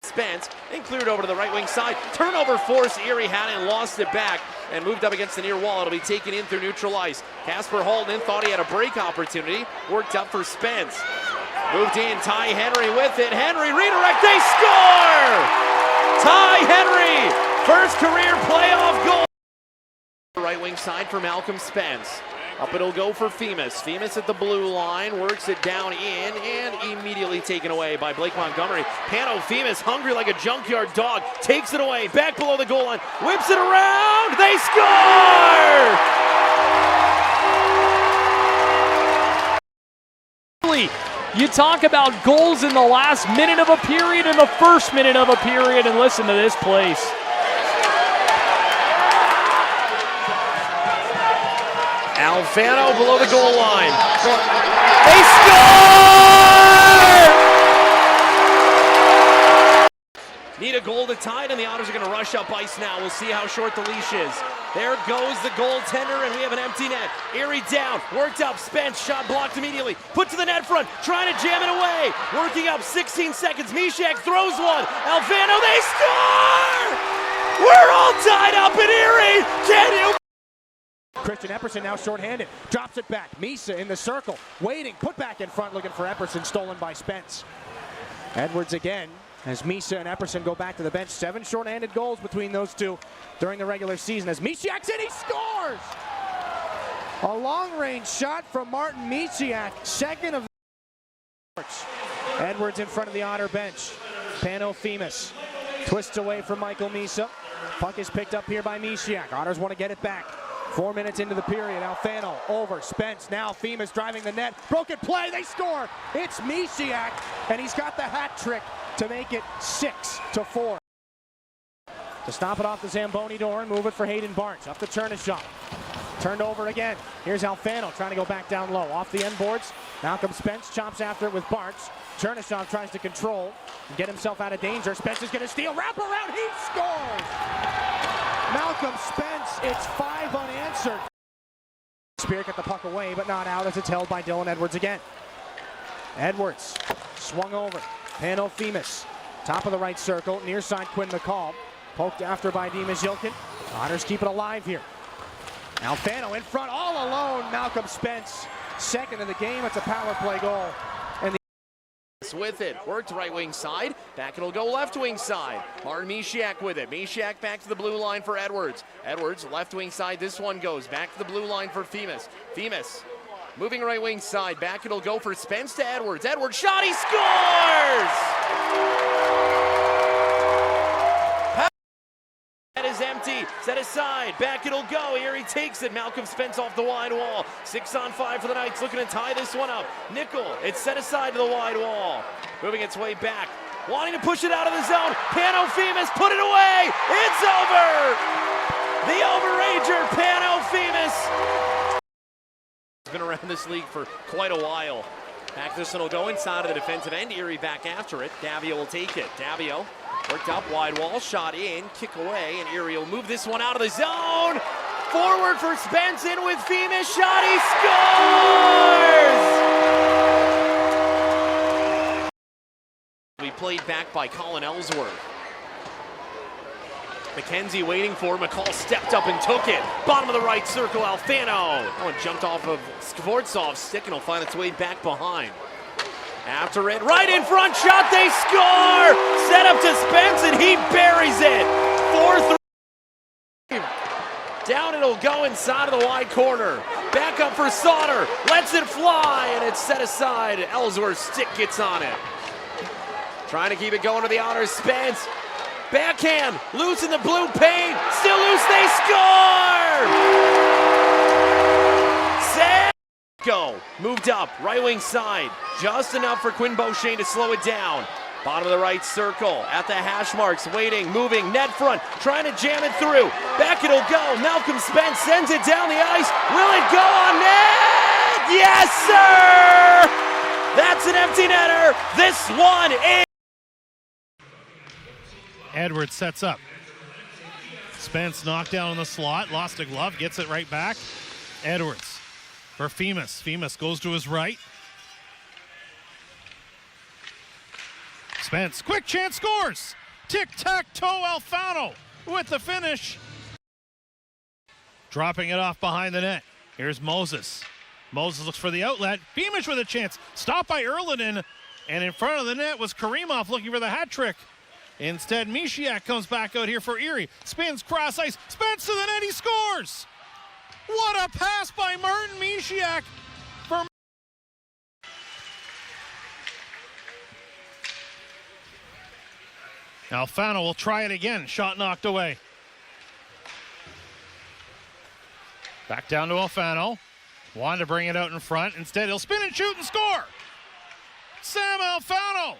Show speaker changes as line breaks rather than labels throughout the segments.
Spence and cleared over to the right wing side. Turnover force. Erie had it and lost it back and moved up against the near wall. It'll be taken in through neutral ice. Casper Holden thought he had a break opportunity. Worked up for Spence. Moved in. Ty Henry with it. Henry redirect. They score! Ty Henry, first career playoff goal. Right wing side for Malcolm Spence. Up it'll go for Femus. Femus at the blue line, works it down in, and immediately taken away by Blake Montgomery. Pano Femus, hungry like a junkyard dog, takes it away, back below the goal line, whips it around, they score!
You talk about goals in the last minute of a period and the first minute of a period, and listen to this place.
Alfano below the goal line. They score! Need a goal to tie it, and the Otters are going to rush up ice now. We'll see how short the leash is. There goes the goaltender, and we have an empty net. Erie down, worked up, Spence, shot blocked immediately. Put to the net front, trying to jam it away. Working up, 16 seconds. Mishak throws one. Alfano, they score! We're all tied up in Erie. Can you?
Christian Epperson now shorthanded, drops it back. Misa in the circle, waiting, put back in front, looking for Epperson, stolen by Spence. Edwards again, as Misa and Epperson go back to the bench. 7 shorthanded goals between those two during the regular season. As Misiak's in, he scores! A long-range shot from Martin Misiak, second of the Edwards in front of the Otter bench. Pano Femus twists away from Michael Misa. Puck is picked up here by Misiak. Otters want to get it back. 4 minutes into the period, Alfano over, Spence, now Femus driving the net, broken play, they score! It's Misiak, and he's got the hat trick to make it 6-4. To stop it off the Zamboni door and move it for Hayden Barnes, up to Chernishaw. Turned over again, here's Alfano trying to go back down low, off the end boards. Malcolm Spence chops after it with Barnes. Chernishaw tries to control and get himself out of danger. Spence is going to steal, wrap around, he scores! Malcolm Spence, it's 5 unanswered. Spear got the puck away, but not out as it's held by Dylan Edwards again. Edwards swung over. Pano Femus, top of the right circle, near side Quinn McCall. Poked after by Dimas Yilkin. Otters keep it alive here. Alfano in front, all alone. Malcolm Spence, second of the game. It's a power play goal.
With it, worked right wing side, back it'll go left wing side. Martin Mishak with it. Mishak back to the blue line for Edwards. Edwards left wing side, this one goes back to the blue line for Femus. Femus moving right wing side, back it'll go for Spence to Edwards. Edwards shot, he scores! That is empty, set aside, back it'll go. Erie takes it, Malcolm Spence off the wide wall. 6-on-5 for the Knights, looking to tie this one up. Nickel, it's set aside to the wide wall. Moving its way back, wanting to push it out of the zone. Pano Femus, put it away, it's over! The overager, Pano Femus. He's been around this league for quite a while. Back this one will go inside of the defensive end. Erie back after it. Davio will take it. Davio worked up, wide wall, shot in, kick away, and Erie will move this one out of the zone. Forward for Spence, in with Femus, shot, he scores! We played back by Colin Ellsworth. McKenzie waiting for McCall, stepped up and took it. Bottom of the right circle, Alfano. Oh, and jumped off of Skvortsov's stick and will find its way back behind. After it, right in front, shot, they score! Set up to Spence and he buries it. 4-3. Down it'll go inside of the wide corner. Back up for Sauter, lets it fly, and it's set aside. Ellsworth's stick gets on it. Trying to keep it going to the Otters, Spence. Backhand, loose in the blue paint, still loose, they score! Go, moved up, right wing side, just enough for Quinn Beauchene to slow it down. Bottom of the right circle, at the hash marks, waiting, moving, net front, trying to jam it through. Back it'll go, Malcolm Spence sends it down the ice. Will it go on net? Yes, sir! That's an empty netter. This one is...
Edwards sets up. Spence knocked down in the slot, lost a glove, gets it right back. Edwards for Femus. Femus goes to his right. Spence, quick chance, scores! Tic-tac-toe, Alfano with the finish. Dropping it off behind the net. Here's Moses. Moses looks for the outlet. Beamish with a chance. Stopped by Erlinen. And in front of the net was Karimov looking for the hat trick. Instead, Mishiak comes back out here for Erie. Spins cross ice. Spence to the net. He scores! What a pass by Martin Mishiak. Alfano will try it again. Shot knocked away. Back down to Alfano. Wanted to bring it out in front. Instead, he'll spin and shoot and score. Sam Alfano.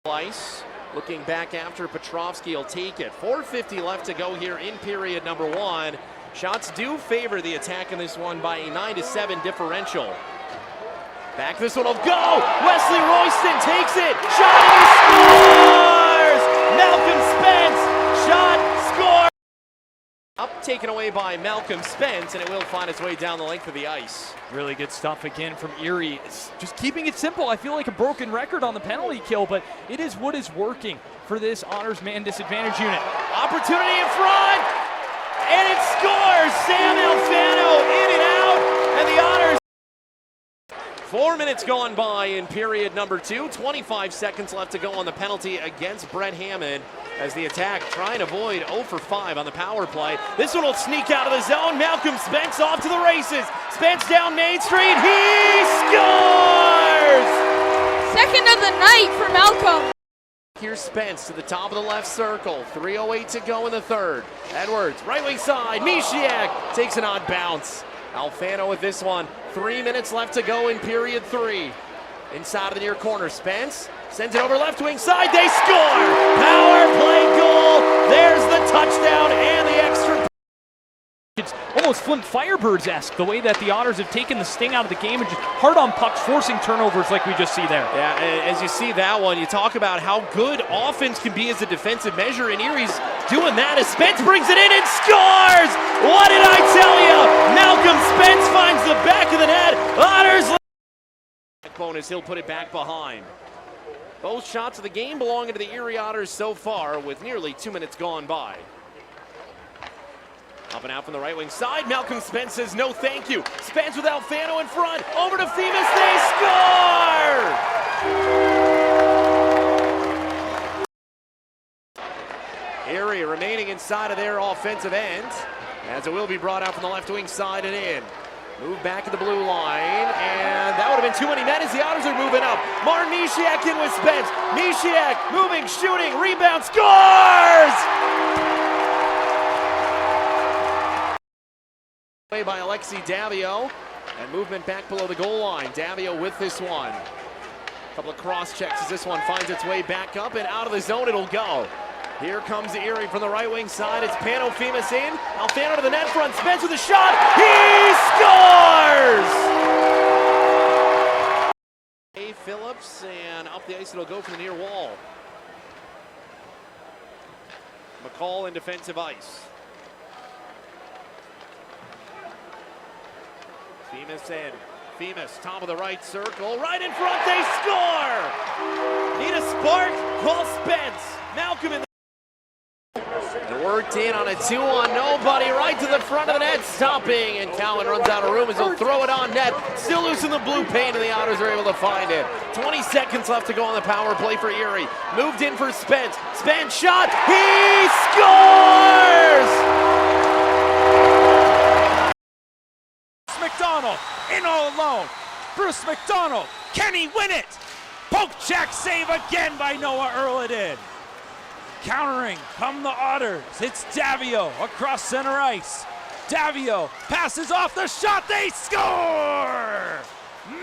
Ice. Looking back after Petrovsky will take it. 4:50 left to go here in period number one. Shots do favor the attack in this one by a 9-7 differential. Back this one will go. Wesley Royston takes it. Shot and he scores! Malcolm Spence. Shot, score. Up, taken away by Malcolm Spence, and it will find its way down the length of the ice.
Really good stuff again from Erie. It's just keeping it simple. I feel like a broken record on the penalty kill, but it is what is working for this Otters man disadvantage unit.
Opportunity in front, and it scores! Sam Alfano in and out, and the Otters. 4 minutes gone by in period number two. 25 seconds left to go on the penalty against Brett Hammond as the attack trying to avoid 0 for 5 on the power play. This one will sneak out of the zone. Malcolm Spence off to the races. Spence down Main Street. He scores!
Second of the night for Malcolm.
Here's Spence to the top of the left circle. 3:08 to go in the third. Edwards, right wing side. Mishiak takes an odd bounce. Alfano with this one. 3 minutes left to go in period three. Inside of the near corner, Spence sends it over left wing side. They score! Power play goal. There's the touchdown and the extra.
It's almost Flint Firebirds-esque, the way that the Otters have taken the sting out of the game and just hard on pucks, forcing turnovers like we just see there.
Yeah, as you see that one, you talk about how good offense can be as a defensive measure, and Erie's doing that as Spence brings it in and scores! What did I tell you? Malcolm Spence finds the back of the net. Otters. Bonus, he'll put it back behind. Both shots of the game belonging to the Erie Otters so far, with nearly 2 minutes gone by. Up and out from the right wing side. Malcolm Spence says no thank you. Spence with Alfano in front. Over to Themis. They score! Erie remaining inside of their offensive end as it will be brought out from the left wing side and in. Move back to the blue line, and that would have been too many men as the Otters are moving up. Martin Mishiak in with Spence. Mishiak moving, shooting, rebound, scores! By Alexi Davio, and movement back below the goal line. Davio with this one. A couple of cross checks as this one finds its way back up and out of the zone it'll go. Here comes Erie from the right wing side. It's Pano-Themis in. Alfano to the net front. Spence with a shot. He scores! A. Phillips, and up the ice it'll go from the near wall. McCall in defensive ice. Themis in. Themis, top of the right circle. Right in front, they score! Need a spark? Call Spence. Malcolm in the... Worked in on a 2-on nobody, right to the front of the net, stopping, and Cowan runs out of room as he'll throw it on net. Still loose in the blue paint, and the Otters are able to find it. 20 seconds left to go on the power play for Erie. Moved in for Spence. Spence shot. He scores!
McDonald in all alone. Bruce McDonald, can he win it? Poke check save again by Noah Erliden. Countering come the Otters. It's Davio across center ice. Davio passes off the shot. They score!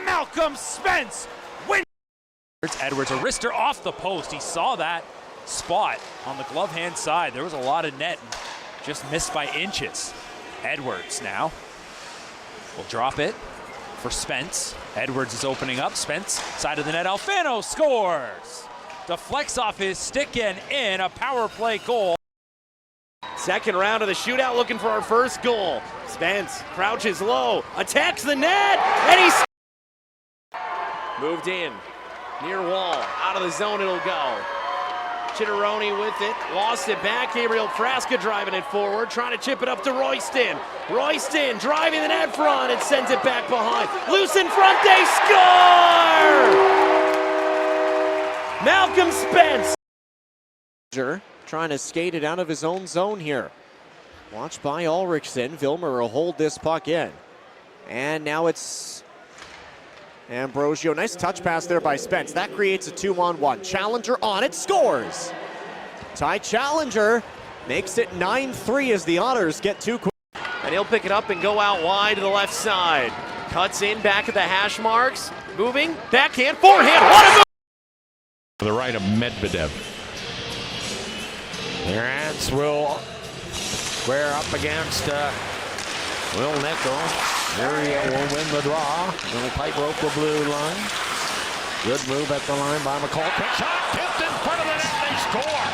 Malcolm Spence wins. Edwards, a wrister off the post. He saw that spot on the glove hand side. There was a lot of net and just missed by inches. Edwards now will drop it for Spence. Edwards is opening up. Spence, side of the net. Alfano scores. Deflects off his stick and in, a power play goal.
Second round of the shootout, looking for our first goal. Spence crouches low, attacks the net, and he's moved in. Near wall, out of the zone it'll go. Chitteroni with it, lost it back. Gabriel Frasca driving it forward, trying to chip it up to Royston. Royston driving the net front and sends it back behind. Loose in front, they score! Malcolm Spence.
Trying to skate it out of his own zone here. Watched by Ulrichsen. Vilmer will hold this puck in. And now it's Ambrosio. Nice touch pass there by Spence. That creates a 2-on-1. Challenger on it, scores. Ty Challenger makes it 9-3 as the Otters get two quick.
And he'll pick it up and go out wide to the left side. Cuts in back at the hash marks. Moving, backhand, forehand. What a move!
To the right of Medvedev. Rats will square up against Will Nickel. Erie will win the draw. Little tight rope the blue line. Good move at the line by McCall. Quick shot, tipped in front of the net. They score.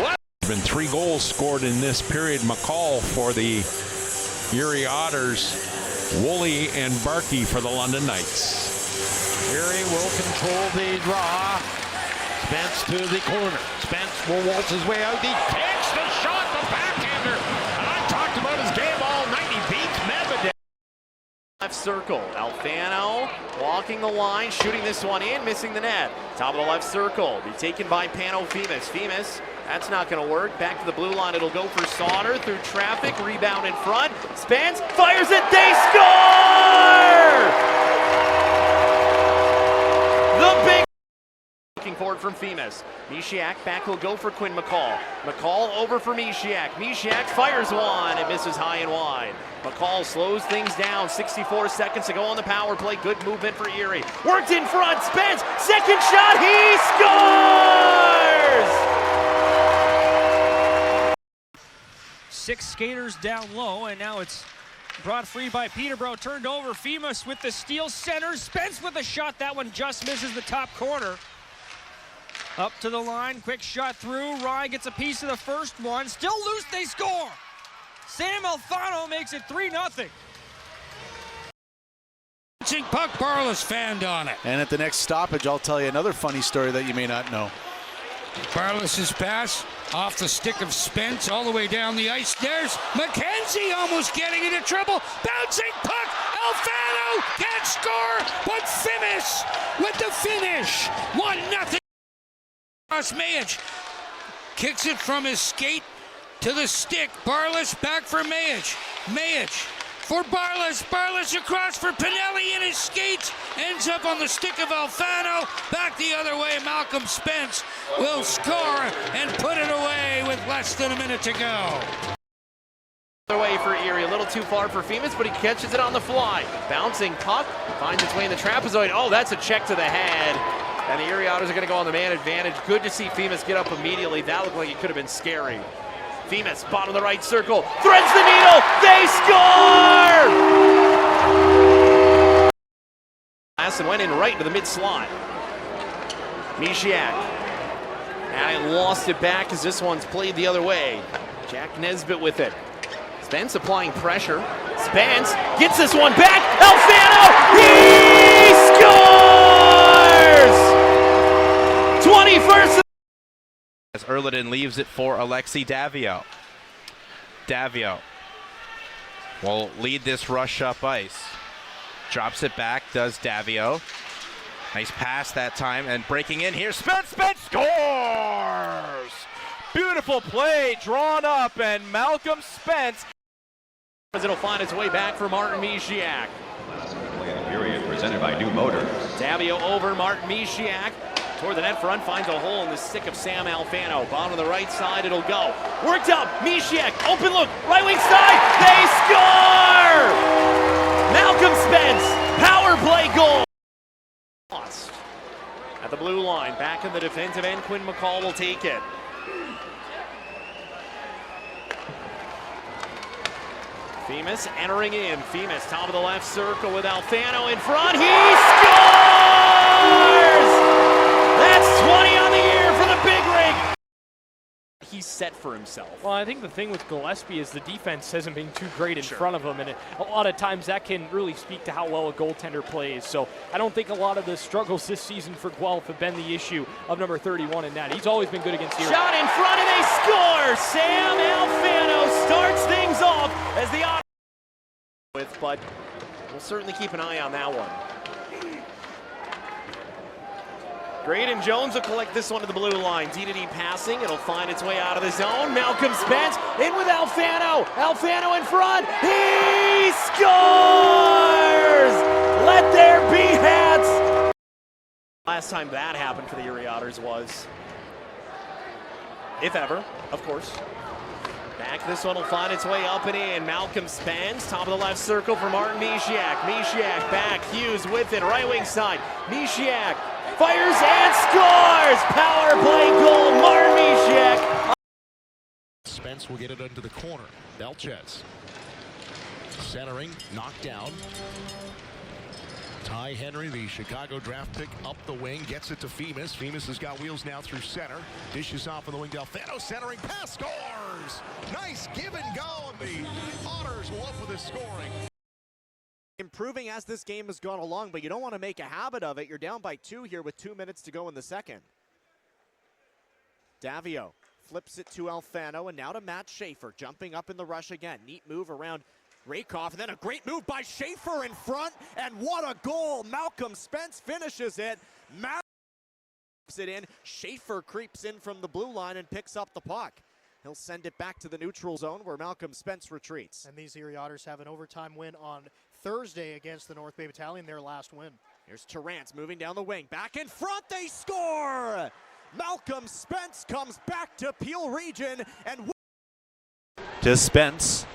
What?
Been 3 goals scored in this period. McCall for the Erie Otters. Woolley and Barkey for the London Knights.
Erie will control the draw. Spence to the corner. Spence will waltz his way out. He takes the shot, the backhander. And I talked about his game all night. He beats Medvedev.
Left circle, Alfano walking the line, shooting this one in, missing the net. Top of the left circle, be taken by Pano Femus. Femus, that's not going to work. Back to the blue line, it'll go for Sauter through traffic, rebound in front. Spence fires it, they score! The big looking forward from Femus. Mishiak back will go for Quinn McCall. McCall over for Mishiak. Mishiak fires one. It misses high and wide. McCall slows things down. 64 seconds to go on the power play. Good movement for Erie. Worked in front. Spence. Second shot. He scores!
6 skaters down low, and now it's brought free by Peterborough. Turned over. Femus with the steal, center. Spence with a shot. That one just misses the top corner. Up to the line, quick shot through. Rye gets a piece of the first one. Still loose, they score. Sam Alfano makes it 3-0.
Puck, Barlas fanned on it.
And at the next stoppage, I'll tell you another funny story that you may not know.
Barlas's pass off the stick of Spence all the way down the ice. There's McKenzie almost getting into trouble. Bouncing puck. Alfano can't score, but Femus with the finish. 1-0. Mayage kicks it from his skate to the stick. Barlas back for Mayage. Mayage for Barlas. Barlas across for Pinelli in his skates. Ends up on the stick of Alfano. Back the other way. Malcolm Spence will score and put it away with less than a minute to go.
Other way for Erie, a little too far for Femus, but he catches it on the fly. Bouncing puck, finds its way in the trapezoid. Oh, that's a check to the head. And the Erie Otters are going to go on the man advantage. Good to see Femus get up immediately. That looked like it could have been scary. Femus, bottom of the right circle, threads the needle. They score! And went in right into the mid-slot. Mishiak. And I lost it back as this one's played the other way. Jack Nesbitt with it. Spence applying pressure. Spence gets this one back. Alfano! He scores! 21st.
As Erliden leaves it for Alexi Davio. Davio will lead this rush up ice. Drops it back, does Davio. Nice pass that time, and breaking in here, Spence scores! Beautiful play, drawn up, and Malcolm Spence.
It'll find its way back for Martin Mishiak.
Period presented by New Motors.
Davio over Martin Mishiak. Toward the net front, finds a hole in the stick of Sam Alfano. Bottom of the right side, it'll go. Worked up, Mishiak, open look, right wing side, they score! Malcolm Spence, power play goal. Lost at the blue line, back in the defensive end, Quinn McCall will take it. Femus entering in. Femus, top of the left circle with Alfano in front. He scores! That's 20 on the year for the Big Rig. He set for himself.
Well, I think the thing with Gillespie is the defense hasn't been too great in front of him, and a lot of times that can really speak to how well a goaltender plays. So I don't think a lot of the struggles this season for Guelph have been the issue of number 31 in net. He's always been good against Erie.
Shot in front and they score! Sam Alfano starts things off as the Otters but we'll certainly keep an eye on that one. Graydon Jones will collect this one to the blue line. D-to-D passing. It'll find its way out of the zone. Malcolm Spence in with Alfano. Alfano in front. He scores! Let there be hats! Last time that happened for the Erie Otters was, if ever, of course. Back, this one will find its way up and in. Malcolm Spence, top of the left circle for Martin Mishiak. Mishiak back, Hughes with it, right wing side. Mishiak fires and scores! Power play goal, Martin Mishiak.
Spence will get it into the corner. Belchez centering, knocked down. Ty Henry, the Chicago draft pick, up the wing, gets it to Femus. Femus has got wheels now through center. Dishes off on the wing. Delfano centering, pass, scores! Nice give and go, and the Otters will up with his scoring.
Improving as this game has gone along, but you don't want to make a habit of it. You're down by 2 here with 2 minutes to go in the second. Davio flips it to Alfano, and now to Matt Schaefer, jumping up in the rush again. Neat move around Rakoff, and then a great move by Schaefer in front, and what a goal! Malcolm Spence finishes it. Matt it in. Schaefer creeps in from the blue line and picks up the puck. He'll send it back to the neutral zone where Malcolm Spence retreats.
And these Erie Otters have an overtime win on Thursday against the North Bay Battalion, their last win.
Here's Terrance moving down the wing. Back in front, they score! Malcolm Spence comes back to Peel Region and
to Spence.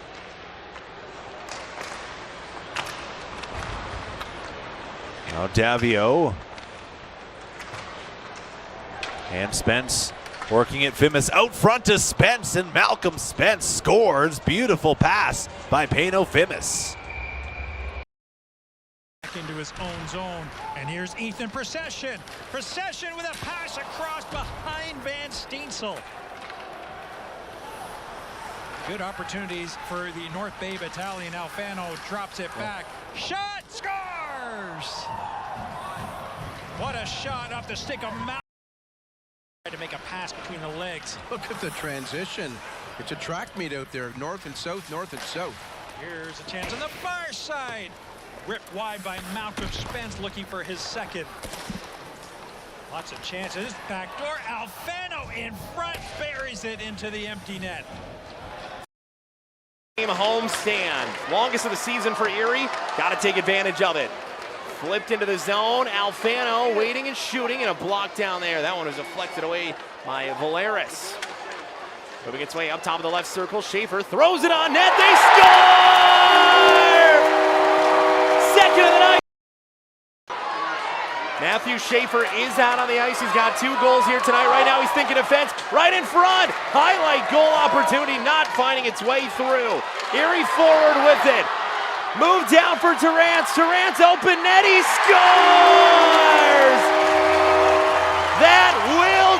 Now Davio. And Spence working at Fimis out front to Spence, and Malcolm Spence scores. Beautiful pass by Pano Fimis.
Back into his own zone, and here's Ethan Procession. Procession with a pass across behind Van Steensel. Good opportunities for the North Bay Battalion. Alfano drops it back. Shot, scores! What a shot off the stick of Malcolm. To make a pass between the legs.
Look at the transition. It's a track meet out there, north and south, north and south.
Here's a chance on the far side. Ripped wide by Malcolm Spence, looking for his second. Lots of chances. Backdoor. Alfano in front, buries it into the empty net.
Home stand. Longest of the season for Erie. Got to take advantage of it. Flipped into the zone. Alfano waiting and shooting, and a block down there. That one was deflected away by Valeris. Moving its way up top of the left circle. Schaefer throws it on net. They score! Second of the night. Matthew Schaefer is out on the ice. He's got 2 goals here tonight. Right now he's thinking defense. Right in front. Highlight goal opportunity not finding its way through. Erie forward with it. Move down for Terrance. Terrance open net. He scores! That will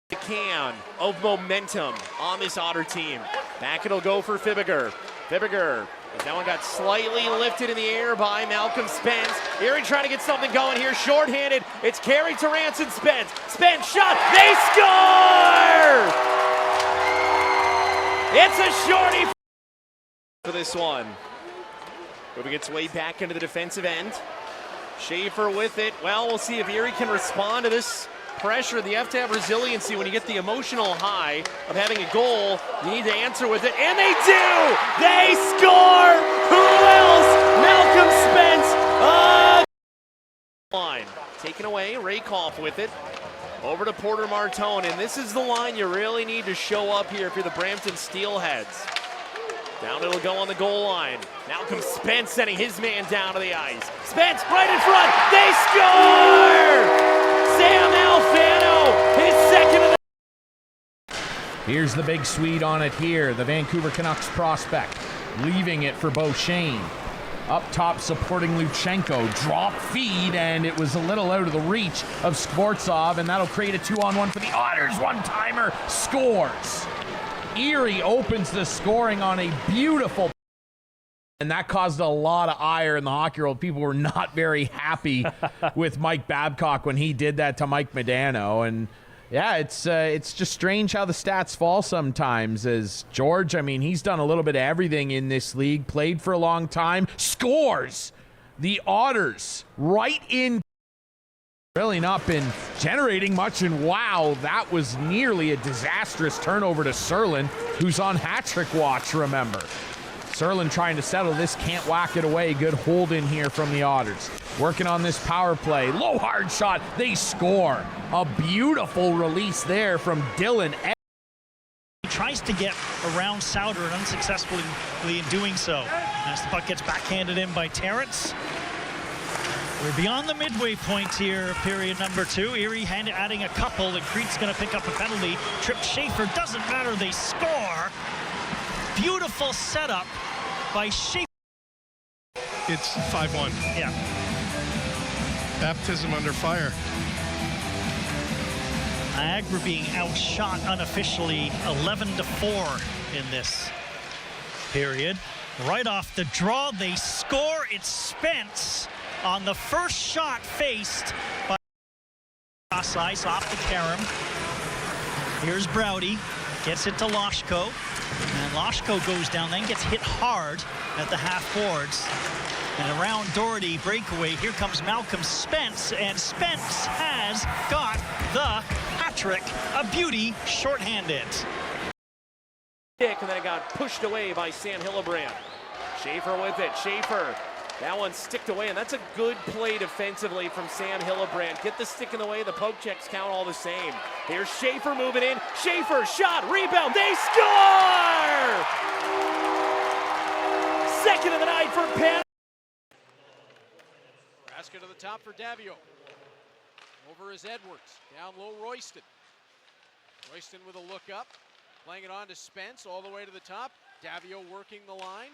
the can of momentum on this Otter team. Back it'll go for Fibbiger. Fibbiger. That one got slightly lifted in the air by Malcolm Spence. Erie trying to get something going here. Shorthanded. It's Carey, Terrance, and Spence. Spence shot. They score! It's a shorty for this one. Moving its way back into the defensive end. Schaefer with it. Well, we'll see if Erie can respond to this pressure. You have to have resiliency when you get the emotional high of having a goal. You need to answer with it, and they do! They score! Who else? Malcolm Spence! Line. Taken away, Rakoff with it. Over to Porter Martone, and this is the line you really need to show up here if you're the Brampton Steelheads. Down it'll go on the goal line. Malcolm Spence sending his man down to the ice. Spence right in front. They score! Sam Alfano, his second of the...
Here's the big Swede on it here. The Vancouver Canucks prospect. Leaving it for Beauchene. up top supporting Luchenko. Drop feed, and it was a little out of the reach of Skvortsov, and that'll create a 2-on-1 for the Otters. One-timer scores. Erie opens the scoring on a beautiful, and that caused a lot of ire in the hockey world. People were not very happy with Mike Babcock when he did that to Mike Modano. And yeah, it's just strange how the stats fall sometimes. As George, I mean, he's done a little bit of everything in this league, played for a long time, scores. The Otters right in. Really not been generating much, and wow, that was nearly a disastrous turnover to Serlin, who's on hat-trick watch, remember. Serlin trying to settle this, can't whack it away. Good hold in here from the Otters. Working on this power play. Low hard shot. They score. A beautiful release there from Dylan.
He tries to get around Souter and unsuccessfully in doing so. As the puck gets backhanded in by Terrence. We're beyond the midway point here, period number 2. Erie adding a couple, and Crete's going to pick up a penalty. Tripped Schaefer, doesn't matter, they score. Beautiful setup by Schaefer.
It's 5-1.
Yeah.
Baptism under fire.
Niagara being outshot unofficially 11-4 in this period. Right off the draw, they score. It's Spence on the first shot faced by cross ice off the carom. Here's Browdy, gets it to Loshko, and Loshko goes down, then gets hit hard at the half boards. And around Doherty breakaway, here comes Malcolm Spence, and Spence has got the hat trick, a beauty, shorthanded.
And then it got pushed away by Sam Hillebrand. Schaefer with it, Schaefer. That one sticked away, and that's a good play defensively from Sam Hillebrand. Get the stick in the way, the poke checks count all the same. Here's Schaefer moving in. Schaefer, shot, rebound, they score! Second of the night for Penn.
Raska to the top for Davio. Over is Edwards. Down low, Royston. Royston with a look up. Playing it on to Spence all the way to the top. Davio working the line.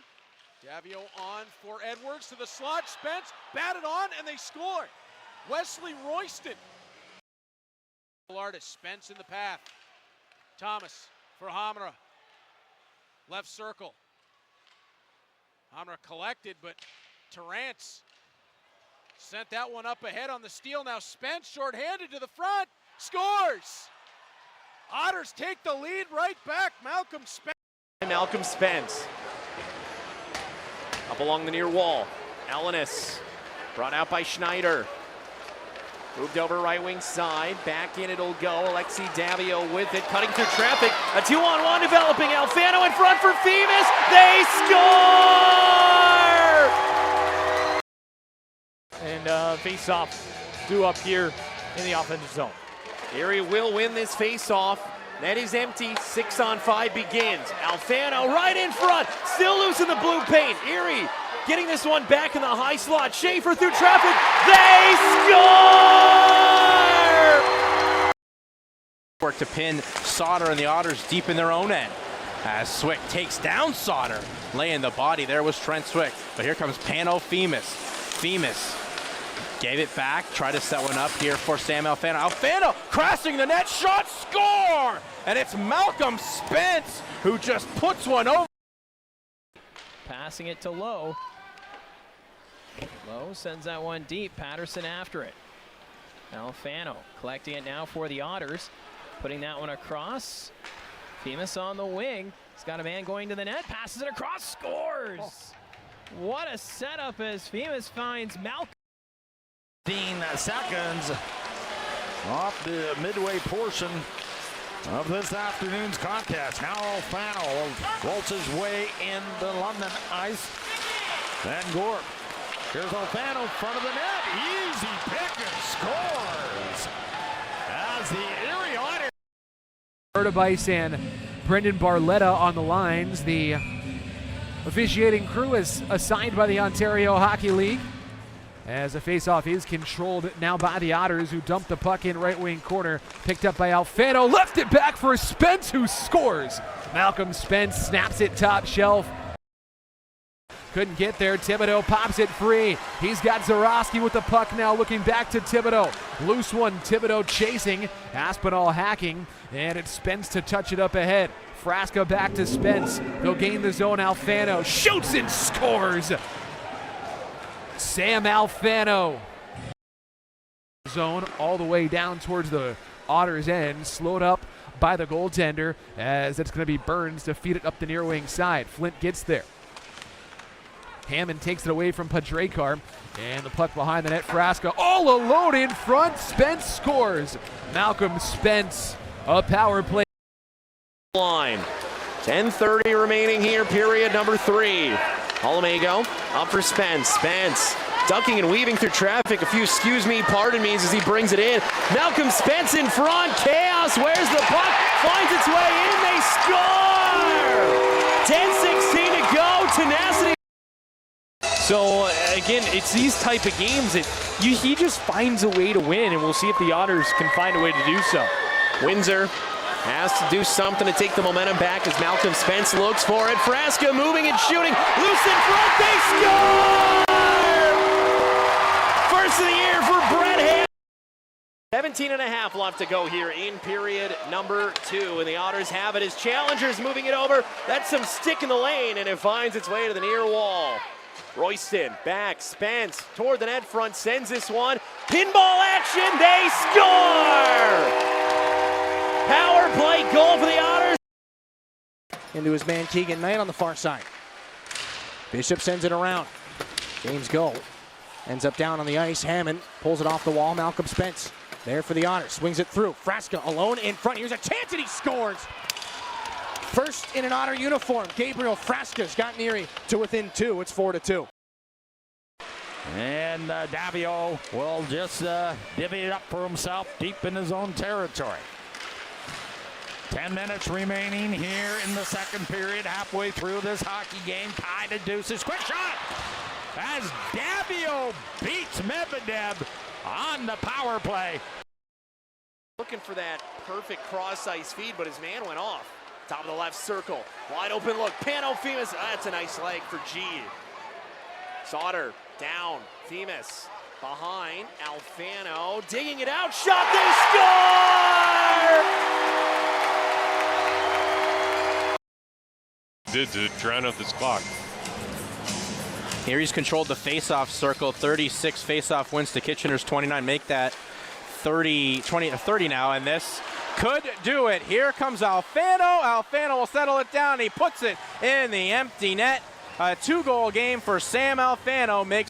Davio on for Edwards to the slot. Spence batted on, and they score. Wesley Royston. Artist Spence in the path. Thomas for Hamra. Left circle. Hamra collected, but Terrence sent that one up ahead on the steal. Now Spence shorthanded to the front. Scores! Otters take the lead right back. Malcolm Spence.
Malcolm Spence. Up along the near wall. Alanis brought out by Schneider. Moved over right wing side. Back in it'll go. Alexi Davio with it. Cutting through traffic. A 2-on-1 developing. Alfano in front for Femus. They score!
And face-off due up here in the offensive zone.
Erie will win this face-off. Net is empty. 6-on-5 begins. Alfano right in front. Still loose in the blue paint. Erie getting this one back in the high slot. Schaefer through traffic. They score!
Work to pin Sauter and the Otters deep in their own end. As Swick takes down Sauter. Laying the body there was Trent Swick. But here comes Pano Femus. Femus gave it back, tried to set one up here for Sam Alfano. Alfano crashing the net, shot, score! And it's Malcolm Spence who just puts one over.
Passing it to Lowe. Lowe sends that one deep, Patterson after it. Alfano collecting it now for the Otters, putting that one across. Femus on the wing, he's got a man going to the net, passes it across, scores! Oh. What a setup as Femus finds Malcolm.
15 seconds off the midway portion of this afternoon's contest. Now Alfano rolls his way in the London ice. Van Gorp. Here's Alfano in front of the net. Easy pick and scores. As the Erie Otters.
Bertabice and Brendan Barletta on the lines. The officiating crew is assigned by the Ontario Hockey League. As the faceoff is controlled now by the Otters, who dumped the puck in right wing corner. Picked up by Alfano, left it back for Spence, who scores. Malcolm Spence snaps it top shelf. Couldn't get there. Thibodeau pops it free. He's got Zarowski with the puck now, looking back to Thibodeau. Loose one, Thibodeau chasing. Aspinall hacking, and it's Spence to touch it up ahead. Frasca back to Spence. They'll gain the zone. Alfano shoots and scores. Sam Alfano. Zone all the way down towards the Otters end. Slowed up by the goaltender, as it's going to be Burns to feed it up the near wing side. Flint gets there. Hammond takes it away from Padrekar, and the puck behind the net. Frasca all alone in front. Spence scores. Malcolm Spence, a power play.
Line. 10:30 remaining here, period number 3. Olamago up for Spence. Spence ducking and weaving through traffic. A few excuse me, pardon me's as he brings it in. Malcolm Spence in front. Chaos. Where's the puck? Finds its way in. They score! 10:16 to go. Tenacity.
So again, it's these type of games that he just finds a way to win, and we'll see if the Otters can find a way to do so.
Windsor has to do something to take the momentum back as Malcolm Spence looks for it. Frasca moving and shooting. Loose in front. They score! First of the year for Brett Hammond. 17 and a half left to go here in period number 2. And the Otters have it as challengers moving it over. That's some stick in the lane, and it finds its way to the near wall. Royston back, Spence toward the net front, sends this one. Pinball action, they score! Power play goal for the Otters.
Into his man Keegan Knight on the far side. Bishop sends it around. James Goal ends up down on the ice. Hammond pulls it off the wall. Malcolm Spence there for the Otters. Swings it through. Frasca alone in front. Here's a chance and he scores. First in an Otter uniform. Gabriel Frasca's got Erie to within 2. It's 4-2.
And Davio will just divvy it up for himself deep in his own territory. 10 minutes remaining here in the second period, halfway through this hockey game. Tie to deuces. Quick shot as Davio beats Medvedev on the power play.
Looking for that perfect cross-ice feed, but his man went off. Top of the left circle. Wide open look. Pano Femus. That's a nice leg for G. Sauter down. Femus behind. Alfano digging it out. Shot. They score!
Did to drown out this clock.
Erie's controlled the face-off circle. 36 face-off wins to Kitchener's 29. Make that 30 now, and this could do it. Here comes Alfano. Alfano will settle it down. He puts it in the empty net. A 2-goal game for Sam Alfano. Makes